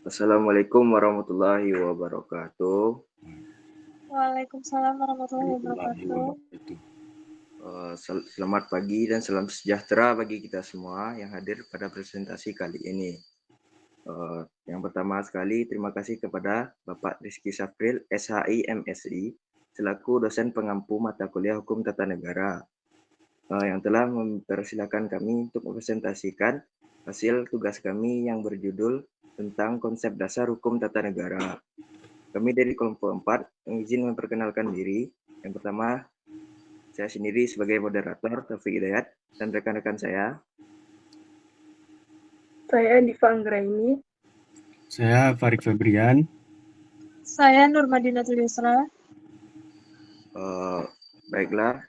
Assalamualaikum warahmatullahi wabarakatuh. Waalaikumsalam warahmatullahi Warahmatullahi wabarakatuh. wabarakatuh. Selamat pagi dan salam sejahtera bagi kita semua yang hadir pada presentasi kali ini. Yang pertama sekali, terima kasih kepada Bapak Rizky Safril, SHI MSI, selaku dosen pengampu mata kuliah Hukum Tata Negara, yang telah mempersilahkan kami untuk mempresentasikan hasil tugas kami yang berjudul tentang konsep dasar hukum tata negara. Kami dari kelompok 4 izin memperkenalkan diri. Yang pertama, saya sendiri sebagai moderator Taufik Hidayat dan rekan-rekan saya. Saya Diva Anggraini. Saya Farid Febrian. Saya Nurmadinatul Yusra. Baiklah,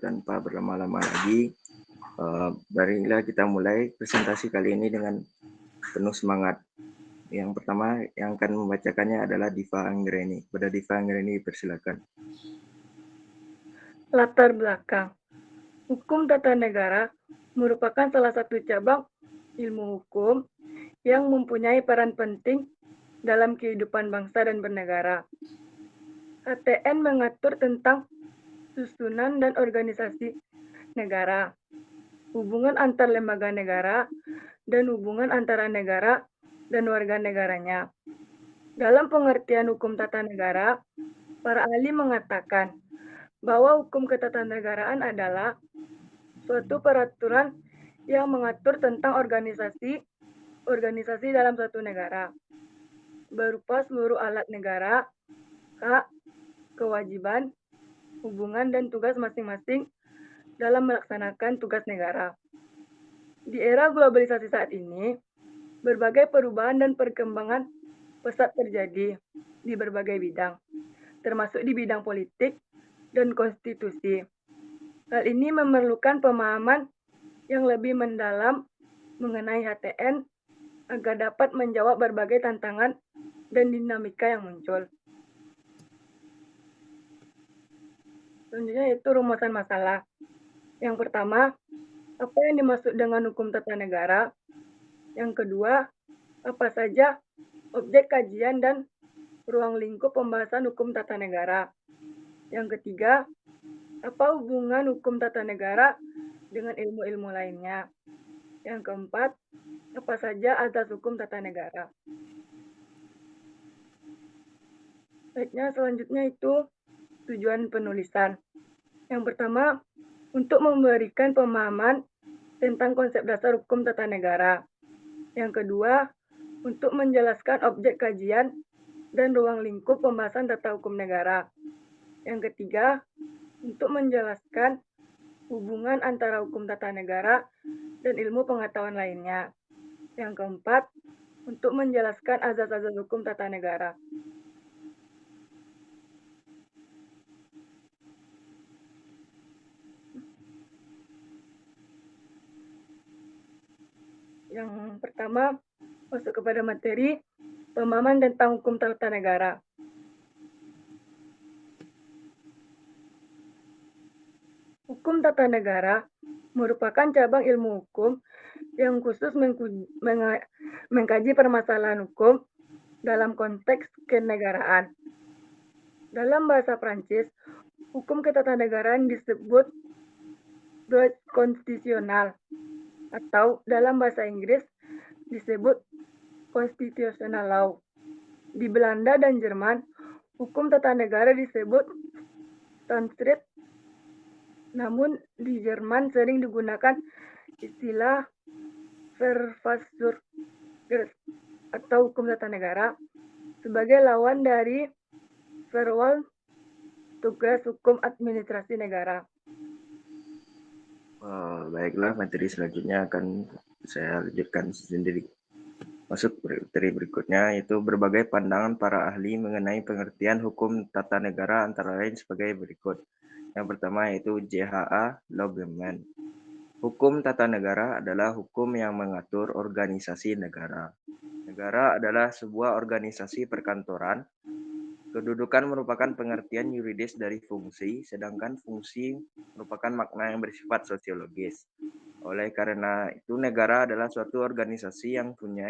tanpa berlama-lama lagi, marilah kita mulai presentasi kali ini dengan penuh semangat. Yang pertama yang akan membacakannya adalah Diva Anggraini. Pada Diva Anggraini, persilakan. Latar belakang. Hukum tata negara merupakan salah satu cabang ilmu hukum yang mempunyai peran penting dalam kehidupan bangsa dan bernegara. HTN mengatur tentang susunan dan organisasi negara, hubungan antar lembaga negara, dan hubungan antara negara dan warga negaranya. Dalam pengertian hukum tata negara, para ahli mengatakan bahwa hukum ketatanegaraan adalah suatu peraturan yang mengatur tentang organisasi dalam suatu negara, berupa seluruh alat negara, hak, kewajiban, hubungan, dan tugas masing-masing dalam melaksanakan tugas negara. Di era globalisasi saat ini, berbagai perubahan dan perkembangan pesat terjadi di berbagai bidang, termasuk di bidang politik dan konstitusi. Hal ini memerlukan pemahaman yang lebih mendalam mengenai HTN agar dapat menjawab berbagai tantangan dan dinamika yang muncul. Selanjutnya yaitu rumusan masalah. Yang pertama, apa yang dimaksud dengan hukum tata negara? Yang kedua, apa saja objek kajian dan ruang lingkup pembahasan hukum tata negara? Yang ketiga, apa hubungan hukum tata negara dengan ilmu-ilmu lainnya? Yang keempat, apa saja azas hukum tata negara? Baiknya, selanjutnya itu tujuan penulisan. Yang pertama, untuk memberikan pemahaman tentang konsep dasar hukum tata negara. Yang kedua, untuk menjelaskan objek kajian dan ruang lingkup pembahasan tata hukum negara. Yang ketiga, untuk menjelaskan hubungan antara hukum tata negara dan ilmu pengetahuan lainnya. Yang keempat, untuk menjelaskan azas-azas hukum tata negara. Yang pertama, masuk kepada materi pemahaman tentang hukum tata negara. Hukum tata negara merupakan cabang ilmu hukum yang khusus mengkaji permasalahan hukum dalam konteks kenegaraan. Dalam bahasa Prancis, hukum ketatanegaraan disebut droit konstitusional, atau dalam bahasa Inggris disebut constitutional law. Di Belanda dan Jerman, hukum tata negara disebut Staatsrecht. Namun di Jerman sering digunakan istilah Verfassungsgesetz atau hukum tata negara sebagai lawan dari Verwaltung, tugas hukum administrasi negara. Baiklah, materi selanjutnya akan saya lanjutkan sendiri. Masuk materi berikutnya, yaitu berbagai pandangan para ahli mengenai pengertian hukum tata negara antara lain sebagai berikut. Yang pertama yaitu JHA Loggeman. Hukum tata negara adalah hukum yang mengatur organisasi negara. Negara adalah sebuah organisasi perkantoran. Kedudukan merupakan pengertian yuridis dari fungsi, sedangkan fungsi merupakan makna yang bersifat sosiologis. Oleh karena itu, negara adalah suatu organisasi yang punya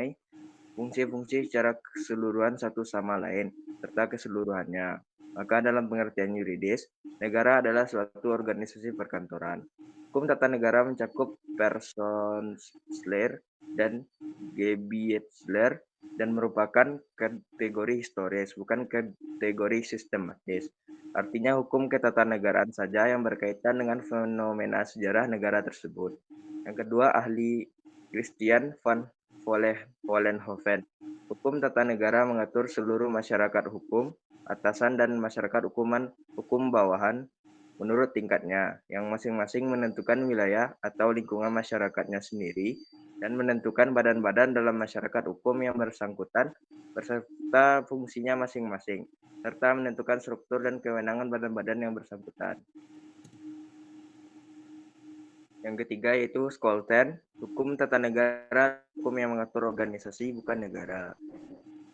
fungsi-fungsi secara keseluruhan satu sama lain, serta keseluruhannya. Maka dalam pengertian yuridis, negara adalah suatu organisasi perkantoran. Hukum tata negara mencakup Personsler dan Gebietsler dan merupakan kategori historis, bukan kategori sistematis. Artinya hukum ketatanegaraan saja yang berkaitan dengan fenomena sejarah negara tersebut. Yang kedua, ahli Christian van Vollenhoven. Hukum tata negara mengatur seluruh masyarakat hukum, atasan dan masyarakat hukum bawahan menurut tingkatnya, yang masing-masing menentukan wilayah atau lingkungan masyarakatnya sendiri dan menentukan badan-badan dalam masyarakat hukum yang bersangkutan beserta fungsinya masing-masing, serta menentukan struktur dan kewenangan badan-badan yang bersangkutan. Yang ketiga yaitu Skolten, hukum tata negara, hukum yang mengatur organisasi bukan negara.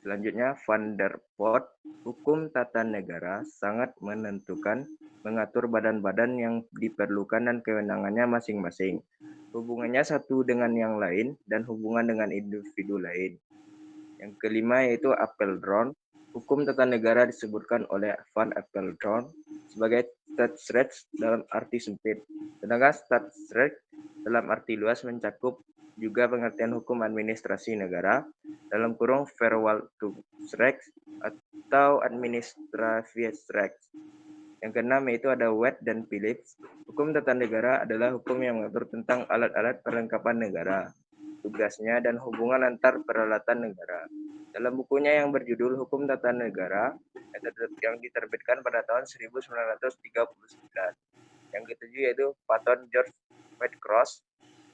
Selanjutnya Van der Pot, hukum tata negara sangat mengatur badan-badan yang diperlukan dan kewenangannya masing-masing. Hubungannya satu dengan yang lain dan hubungan dengan individu lain. Yang kelima yaitu Apeldoorn, hukum tata negara disebutkan oleh Van Apeldoorn sebagai staatsrecht dalam arti sempit. Sedangkan staatsrecht dalam arti luas mencakup juga pengertian hukum administrasi negara dalam kurung Verwaltungsrecht atau Administrationsrecht. Yang keenam yaitu ada Watt dan Phillips. Hukum tata negara adalah hukum yang mengatur tentang alat-alat perlengkapan negara, tugasnya dan hubungan antar peralatan negara. Dalam bukunya yang berjudul Hukum Tata Negara yang diterbitkan pada tahun 1939. Yang ketujuh yaitu Patton George Whitecross.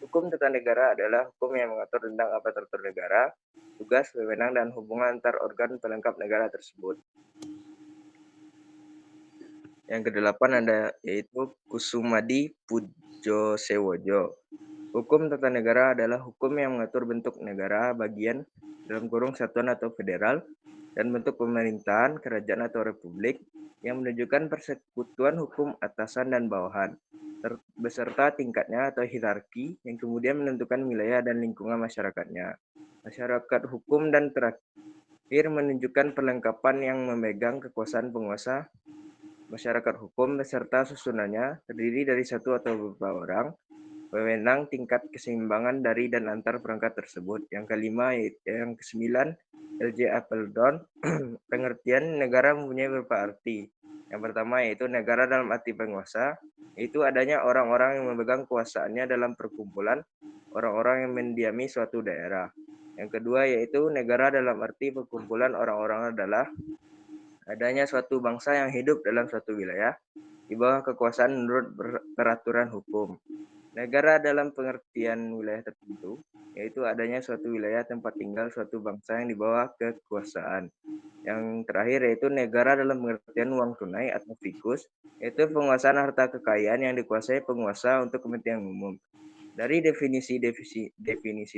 Hukum tata negara adalah hukum yang mengatur tentang aparatur negara, tugas, wewenang, dan hubungan antar organ pelengkap negara tersebut. Yang kedelapan ada yaitu Kusumadi Pujosewojo. Hukum tata negara adalah hukum yang mengatur bentuk negara bagian dalam kurung satuan atau federal dan bentuk pemerintahan, kerajaan atau republik yang menunjukkan persekutuan hukum atasan dan bawahan beserta tingkatnya atau hierarki yang kemudian menentukan wilayah dan lingkungan masyarakatnya. Masyarakat hukum dan terakhir menunjukkan perlengkapan yang memegang kekuasaan penguasa. Masyarakat hukum beserta susunannya terdiri dari satu atau beberapa orang, wewenang, tingkat keseimbangan dari dan antar perangkat tersebut. Yang kelima, yang kesembilan, L.J. Apeldoorn, pengertian negara mempunyai beberapa arti. Yang pertama yaitu negara dalam arti penguasa, yaitu adanya orang-orang yang memegang kuasaannya dalam perkumpulan orang-orang yang mendiami suatu daerah. Yang kedua yaitu negara dalam arti perkumpulan orang-orang adalah adanya suatu bangsa yang hidup dalam suatu wilayah di bawah kekuasaan menurut peraturan hukum. Negara dalam pengertian wilayah tertentu, yaitu adanya suatu wilayah tempat tinggal suatu bangsa yang di bawah kekuasaan. Yang terakhir yaitu negara dalam pengertian uang tunai atau fikus, yaitu penguasaan harta kekayaan yang dikuasai penguasa untuk kepentingan umum. Dari definisi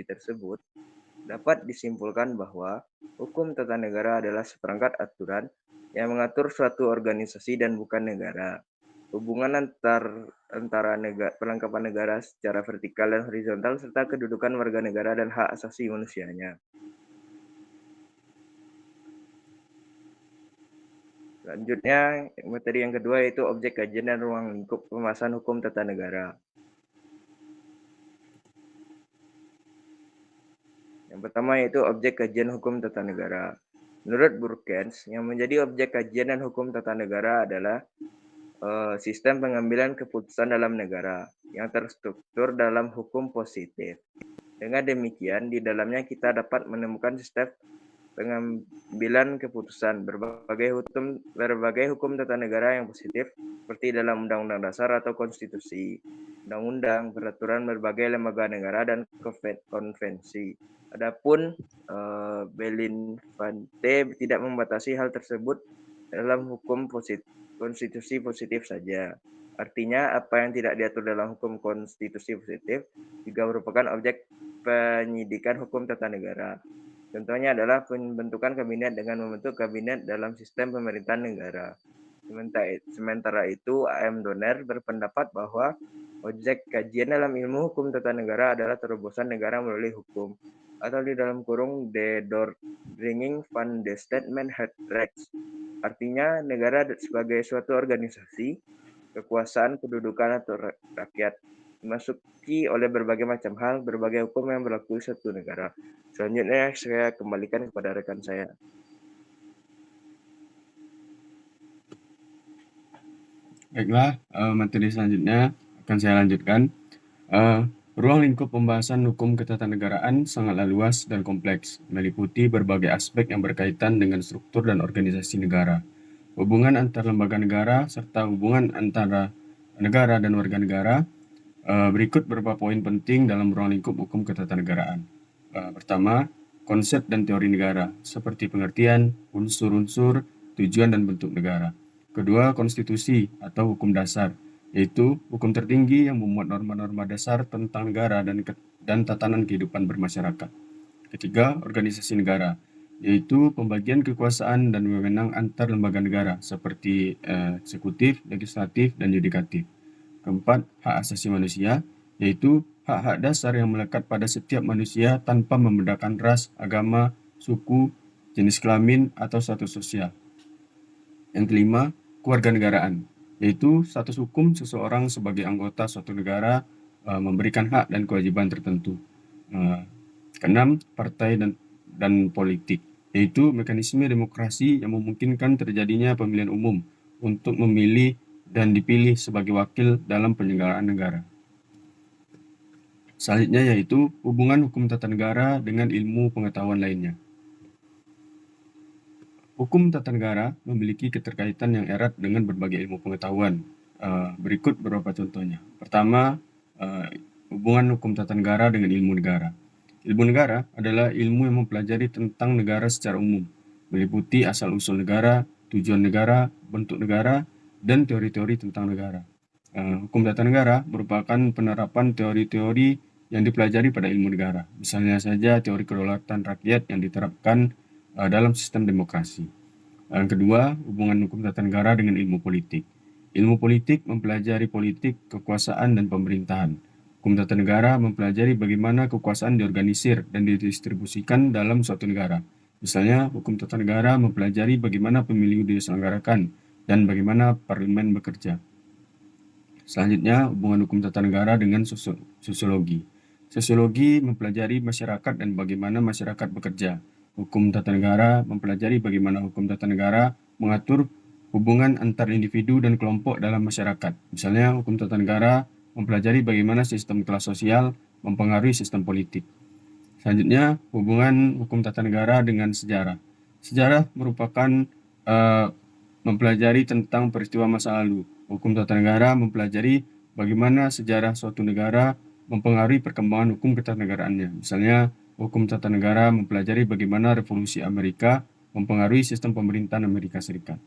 tersebut, dapat disimpulkan bahwa hukum tata negara adalah seperangkat aturan yang mengatur suatu organisasi dan bukan negara. Hubungan antara perlengkapan negara secara vertikal dan horizontal serta kedudukan warga negara dan hak asasi manusianya. Selanjutnya, materi yang kedua yaitu objek kajian dan ruang lingkup pembahasan hukum tata negara. Yang pertama yaitu objek kajian hukum tata negara. Menurut Brookens, yang menjadi objek kajian dan hukum tata negara adalah sistem pengambilan keputusan dalam negara yang terstruktur dalam hukum positif. Dengan demikian, di dalamnya kita dapat menemukan sistem pengambilan keputusan berbagai hukum tata negara yang positif, seperti dalam Undang-Undang Dasar atau Konstitusi, undang-undang, peraturan berbagai lembaga negara, dan konvensi. Adapun Belafonte tidak membatasi hal tersebut dalam hukum konstitusi positif saja. Artinya, apa yang tidak diatur dalam hukum konstitusi positif juga merupakan objek penyidikan hukum tata negara. Contohnya adalah pembentukan kabinet dengan membentuk kabinet dalam sistem pemerintahan negara. Sementara itu, A.M. Donner berpendapat bahwa objek kajian dalam ilmu hukum tata negara adalah terobosan negara melalui hukum. atau di dalam kurung de Doordringing van de Staatmenheidsrechts. Artinya negara sebagai suatu organisasi, kekuasaan, kedudukan atau rakyat dimasuki oleh berbagai macam hal, berbagai hukum yang berlaku di suatu negara. Selanjutnya saya kembalikan kepada rekan saya. Baiklah, materi selanjutnya akan saya lanjutkan. Ruang lingkup pembahasan hukum ketatanegaraan sangatlah luas dan kompleks, meliputi berbagai aspek yang berkaitan dengan struktur dan organisasi negara, hubungan antar lembaga negara, serta hubungan antara negara dan warga negara. Berikut beberapa poin penting dalam ruang lingkup hukum ketatanegaraan. Pertama, konsep dan teori negara, seperti pengertian, unsur-unsur, tujuan dan bentuk negara. Kedua, konstitusi atau hukum dasar, yaitu hukum tertinggi yang memuat norma-norma dasar tentang negara dan tatanan kehidupan bermasyarakat. Ketiga, organisasi negara, yaitu pembagian kekuasaan dan wewenang antar lembaga negara seperti eksekutif, legislatif, dan yudikatif. Keempat, hak asasi manusia, yaitu hak-hak dasar yang melekat pada setiap manusia tanpa membedakan ras, agama, suku, jenis kelamin, atau status sosial. Yang kelima, kewarganegaraan, yaitu status hukum seseorang sebagai anggota suatu negara memberikan hak dan kewajiban tertentu. Keenam, partai dan politik, yaitu mekanisme demokrasi yang memungkinkan terjadinya pemilihan umum untuk memilih dan dipilih sebagai wakil dalam penyelenggaraan negara. Selanjutnya yaitu hubungan hukum tata negara dengan ilmu pengetahuan lainnya. Hukum tata negara memiliki keterkaitan yang erat dengan berbagai ilmu pengetahuan. Berikut beberapa contohnya. Pertama, hubungan hukum tata negara dengan ilmu negara. Ilmu negara adalah ilmu yang mempelajari tentang negara secara umum, meliputi asal-usul negara, tujuan negara, bentuk negara, dan teori-teori tentang negara. Hukum tata negara merupakan penerapan teori-teori yang dipelajari pada ilmu negara. Misalnya saja teori kedaulatan rakyat yang diterapkan dalam sistem demokrasi. Yang kedua, hubungan hukum tata negara dengan ilmu politik. Ilmu politik mempelajari politik, kekuasaan, dan pemerintahan. Hukum tata negara mempelajari bagaimana kekuasaan diorganisir dan didistribusikan dalam suatu negara. Misalnya, hukum tata negara mempelajari bagaimana pemilu diselenggarakan dan bagaimana parlemen bekerja. Selanjutnya, hubungan hukum tata negara dengan sosiologi. Sosiologi mempelajari masyarakat dan bagaimana masyarakat bekerja. Hukum tata negara mempelajari bagaimana hukum tata negara mengatur hubungan antar individu dan kelompok dalam masyarakat. Misalnya, hukum tata negara mempelajari bagaimana sistem kelas sosial mempengaruhi sistem politik. Selanjutnya, hubungan hukum tata negara dengan sejarah. Sejarah merupakan mempelajari tentang peristiwa masa lalu. Hukum tata negara mempelajari bagaimana sejarah suatu negara mempengaruhi perkembangan hukum ketatanegaraannya. Misalnya, hukum tata negara mempelajari bagaimana revolusi Amerika mempengaruhi sistem pemerintahan Amerika Serikat.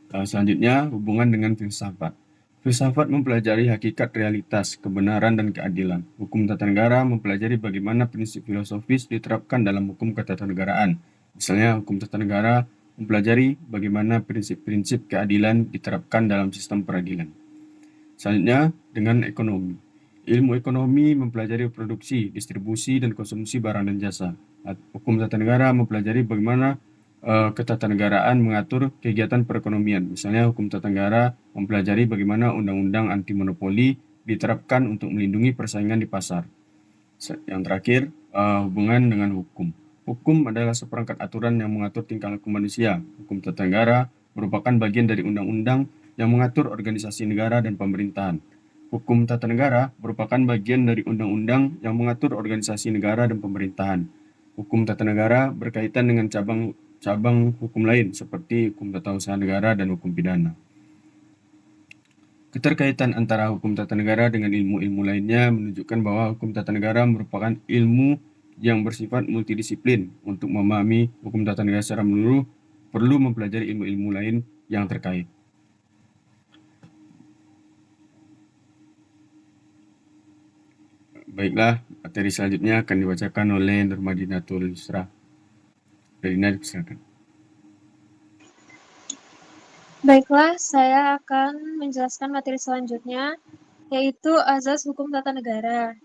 Selanjutnya, hubungan dengan filsafat. Filsafat mempelajari hakikat realitas, kebenaran, dan keadilan. Hukum tata negara mempelajari bagaimana prinsip filosofis diterapkan dalam hukum ketatanegaraan. Misalnya, hukum tata negara mempelajari bagaimana prinsip-prinsip keadilan diterapkan dalam sistem peradilan. Selanjutnya, dengan ekonomi. Ilmu ekonomi mempelajari produksi, distribusi, dan konsumsi barang dan jasa. Hukum tata negara mempelajari bagaimana ketatanegaraan mengatur kegiatan perekonomian. Misalnya, hukum tata negara mempelajari bagaimana undang-undang anti monopoli diterapkan untuk melindungi persaingan di pasar. Yang terakhir, hubungan dengan hukum. Hukum adalah seperangkat aturan yang mengatur tingkah laku manusia. Hukum tata negara merupakan bagian dari undang-undang yang mengatur organisasi negara dan pemerintahan. Hukum tata negara merupakan bagian dari undang-undang yang mengatur organisasi negara dan pemerintahan. Hukum tata negara berkaitan dengan cabang hukum lain seperti hukum tata usaha negara dan hukum pidana. Keterkaitan antara hukum tata negara dengan ilmu-ilmu lainnya menunjukkan bahwa hukum tata negara merupakan ilmu yang bersifat multidisiplin. Untuk memahami hukum tata negara secara menyeluruh, perlu mempelajari ilmu-ilmu lain yang terkait. Baiklah, materi selanjutnya akan dibacakan oleh Nurmadinatul Yusra. Darina, silakan. Baiklah, saya akan menjelaskan materi selanjutnya, yaitu azas hukum tata negara.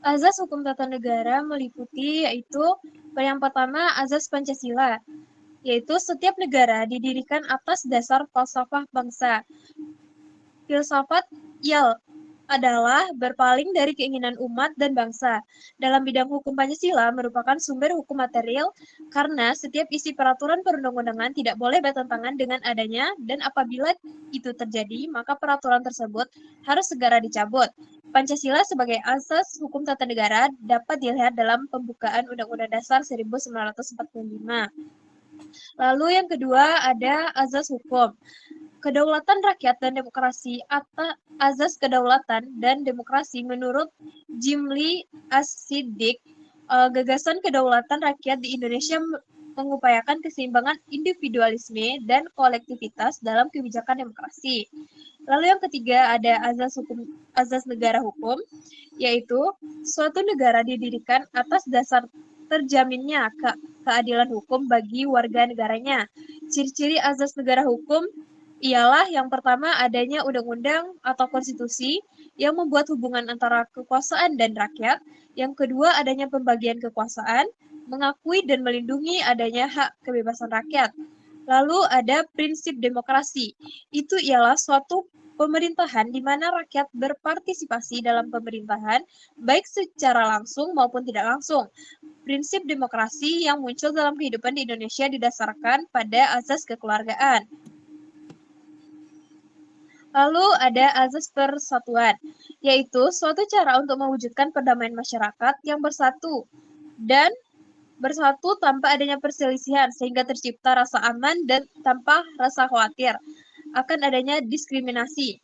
Azas hukum tata negara meliputi yaitu yang pertama azas Pancasila, yaitu setiap negara didirikan atas dasar falsafah bangsa. Filsafat IAL adalah berpaling dari keinginan umat dan bangsa. Dalam bidang hukum Pancasila merupakan sumber hukum material karena setiap isi peraturan perundang-undangan tidak boleh bertentangan dengan adanya dan apabila itu terjadi maka peraturan tersebut harus segera dicabut. Pancasila sebagai asas hukum tata negara dapat dilihat dalam pembukaan Undang-Undang Dasar 1945. Lalu yang kedua ada azas hukum. Kedaulatan rakyat dan demokrasi atau azas kedaulatan dan demokrasi menurut Jimli As-Siddiq, gagasan kedaulatan rakyat di Indonesia mengupayakan keseimbangan individualisme dan kolektivitas dalam kebijakan demokrasi. Lalu yang ketiga ada azas negara hukum, yaitu suatu negara didirikan atas dasar terjaminnya keadilan hukum bagi warga negaranya. Ciri-ciri azas negara hukum ialah yang pertama adanya undang-undang atau konstitusi yang membuat hubungan antara kekuasaan dan rakyat. Yang kedua adanya pembagian kekuasaan, mengakui dan melindungi adanya hak kebebasan rakyat. Lalu ada prinsip demokrasi. Itu ialah suatu pemerintahan di mana rakyat berpartisipasi dalam pemerintahan baik secara langsung maupun tidak langsung. Prinsip demokrasi yang muncul dalam kehidupan di Indonesia didasarkan pada azas kekeluargaan. Lalu ada azas persatuan, yaitu suatu cara untuk mewujudkan perdamaian masyarakat yang bersatu dan bersatu tanpa adanya perselisihan sehingga tercipta rasa aman dan tanpa rasa khawatir akan adanya diskriminasi.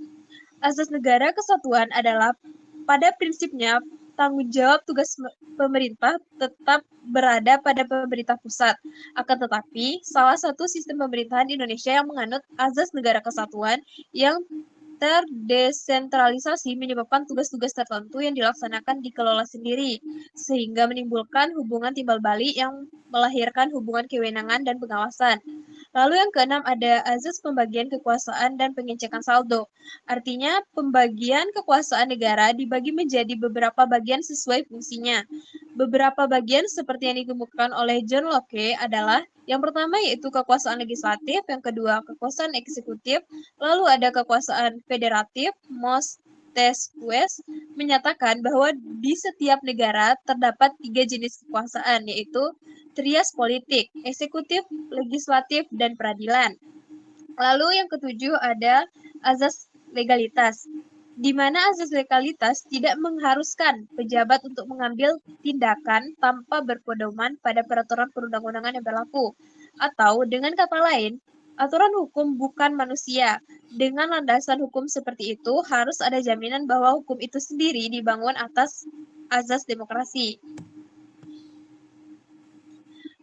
Azas negara kesatuan adalah pada prinsipnya tanggung jawab tugas pemerintah tetap berada pada pemerintah pusat. Akan tetapi, salah satu sistem pemerintahan di Indonesia yang menganut azas negara kesatuan yang terdesentralisasi menyebabkan tugas-tugas tertentu yang dilaksanakan dikelola sendiri, sehingga menimbulkan hubungan timbal balik yang melahirkan hubungan kewenangan dan pengawasan. Lalu yang keenam ada azas pembagian kekuasaan dan pengecekan saldo. Artinya, pembagian kekuasaan negara dibagi menjadi beberapa bagian sesuai fungsinya. Beberapa bagian seperti yang dikemukakan oleh John Locke adalah yang pertama yaitu kekuasaan legislatif, yang kedua kekuasaan eksekutif, lalu ada kekuasaan federatif. Montesquieu menyatakan bahwa di setiap negara terdapat 3 jenis kekuasaan, yaitu trias politik, eksekutif, legislatif, dan peradilan. Lalu yang ketujuh ada azas legalitas, di mana azas legalitas tidak mengharuskan pejabat untuk mengambil tindakan tanpa berpedoman pada peraturan perundang-undangan yang berlaku. Atau dengan kata lain, aturan hukum bukan manusia. Dengan landasan hukum seperti itu, harus ada jaminan bahwa hukum itu sendiri dibangun atas azas demokrasi.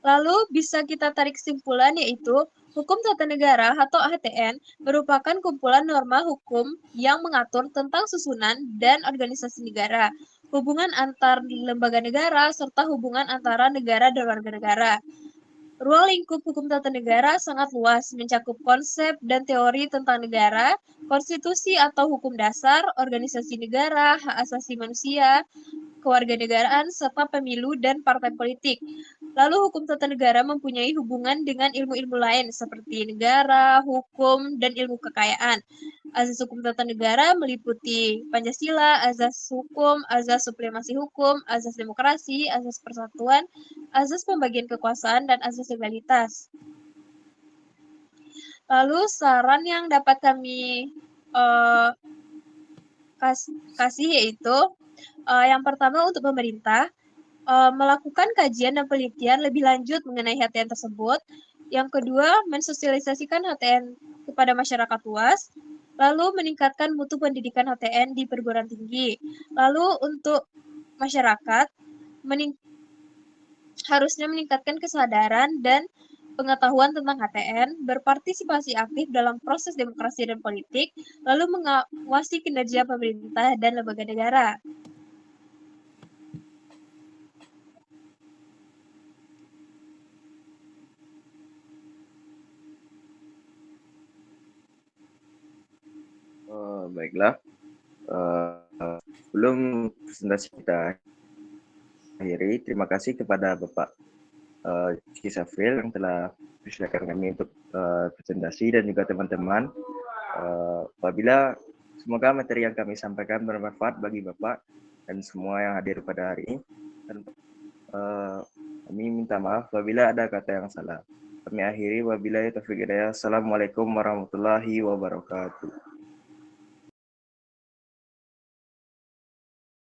Lalu bisa kita tarik kesimpulan yaitu hukum tata negara atau HTN merupakan kumpulan norma hukum yang mengatur tentang susunan dan organisasi negara, hubungan antar lembaga negara, serta hubungan antara negara dan warga negara. Ruang lingkup hukum tata negara sangat luas, mencakup konsep dan teori tentang negara, konstitusi atau hukum dasar, organisasi negara, hak asasi manusia, kewarganegaraan, serta pemilu dan partai politik. Lalu hukum tata negara mempunyai hubungan dengan ilmu-ilmu lain seperti negara, hukum, dan ilmu kekayaan. Azas hukum tata negara meliputi Pancasila, azas hukum, azas supremasi hukum, azas demokrasi, azas persatuan, azas pembagian kekuasaan, dan azas legalitas. Lalu saran yang dapat kami kasih yaitu yang pertama untuk pemerintah, melakukan kajian dan penelitian lebih lanjut mengenai HTN tersebut. Yang kedua, mensosialisasikan HTN kepada masyarakat luas. Lalu meningkatkan mutu pendidikan HTN di perguruan tinggi. Lalu untuk masyarakat, harusnya meningkatkan kesadaran dan pengetahuan tentang HTN, berpartisipasi aktif dalam proses demokrasi dan politik, lalu mengawasi kinerja pemerintah dan lembaga negara. Baiklah. Sebelum presentasi kita akhiri. Terima kasih kepada Bapak Rizky Safril yang telah persilakan kami untuk presentasi dan juga teman-teman. Apabila semoga materi yang kami sampaikan bermanfaat bagi Bapak dan semua yang hadir pada hari ini. Dan kami minta maaf apabila ada kata yang salah. Kami akhiri wabillahi taufiq hidayah. Assalamualaikum warahmatullahi wabarakatuh.